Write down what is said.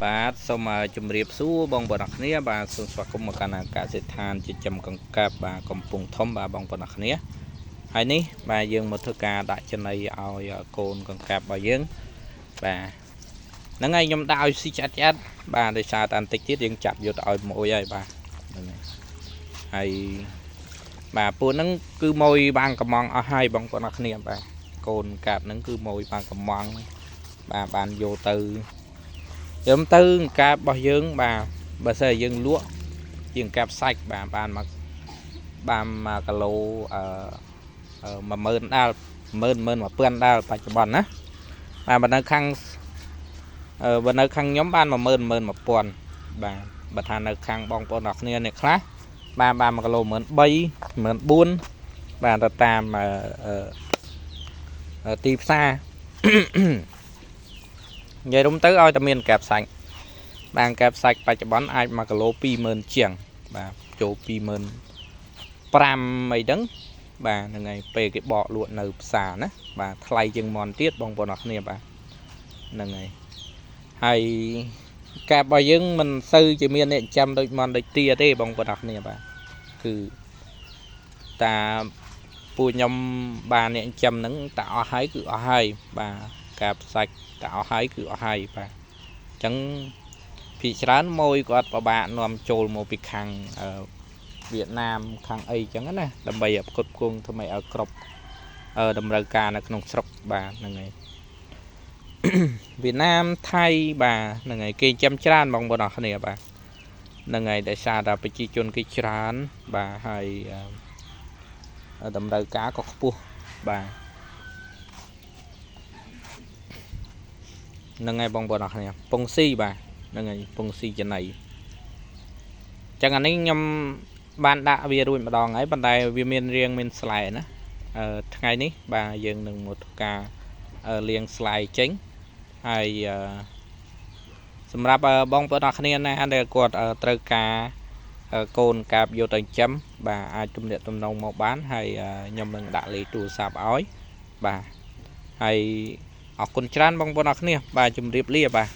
បាទសូមជម្រាបសួរបងប្អូនគ្នាបាទសូមស្វាគមន៍មកកាន់កសិដ្ឋានចិញ្ចឹមកង្កែបបាទកំពង់ធំបាទបងប្អូនគ្នាហើយនេះបាទយើងមកធ្វើការដាក់ចំណីឲ្យកូនកង្កែបរបស់យើងបាទហ្នឹងហើយខ្ញុំដាក់ឲ្យស៊ីឆ្អិតបាទដោយសារតែបន្តិចទៀតយើងចាប់យកទៅឲ្យមួយហើយបាទហ្នឹងហើយបាទពួកហ្នឹងគឺមួយបានកំងអស់ហើយបងប្អូនគ្នាបាទកូនកែបហ្នឹងគឺមួយបានកំងបាទបានយកទៅយើងទៅកែបរបស់យើងបាទបើសិនជាយើងលក់ជាងកែបសាច់បាទបាន1គីឡូ10000ដាល់11000ដាល់បច្ចុប្បន្នណាបាទបើនៅខាងខ្ញុំបាន11000បាទបើថានៅខាងបងប្អូនអរគ្នាអ្នកខ្លះបាន1គីឡូ13000 14000បាទទៅតាមទីផ្សារនិយាយរំទៅឲ្យតែមានកែបសាច់បានកែបសាច់បច្ចុប្បន្នអាច1គីឡូ20000ជាងបាទចូល25000អីហ្នឹងបាទហ្នឹងហើយពេលគេបកលក់នៅផ្សារណាបាទថ្លៃជាងមន់ទៀតបងប្អូនអរគ្នាបាទហ្នឹងហើយកែបរបស់យើងមិនសូវជាមានអ្នកចិញ្ចឹមដូចមន់ដូចទាទេបងប្អូនអរគ្នាបាទគឺតាពួកខ្ញុំបានអ្នកចិញ្ចឹមហ្នឹងតាអស់ហើយគឺអស់ហើយបាទកែបសាច់តាអស់ហើយគឺអស់ហើយបាទអញ្ចឹងភាគច្រើនមួយគាត់ពិបាកនាំចូលមកពីខាងវៀតណាមខាងអីអញ្ចឹងណាដើម្បីផ្គត់ផ្គង់ធ្វើម៉េចឲ្យគ្រប់តម្រូវការនៅក្នុងស្រុកបាទហ្នឹងហើយវៀតណាមថៃបាទហ្នឹងហើយគេចិញ្ចឹមច្រើនបងប្អូនអរគ្នាបាទហ្នឹងហើយដោយសារតែប្រជាជនគេច្រើនបាទហើយតម្រូវការក៏ខ្ពស់បាទហ្នឹងហើយបងប្អូនអរគ្នាពងស៊ីបាទហ្នឹងហើយពងស៊ីចំណីចឹងអានេះខ្ញុំបានដាក់វារួចម្ដងហើយប៉ុន្តែវាមានរាងមានស្លែណាថ្ងៃនេះបាទយើងនឹងមកធ្វើការលាងស្លែចេញហើយសម្រាប់បងប្អូនអរគ្នាណាដែលគាត់ត្រូវការកូនកែបយកទៅចិញ្ចឹមបាទអាចទំនាក់ទំនងមកបានហើយខ្ញុំនឹងដាក់លេខទូរស័ព្ទឲ្យបាទហើយអរគុណច្រើនបងប្អូនអរគ្នាបាទជម្រាបលាបាទ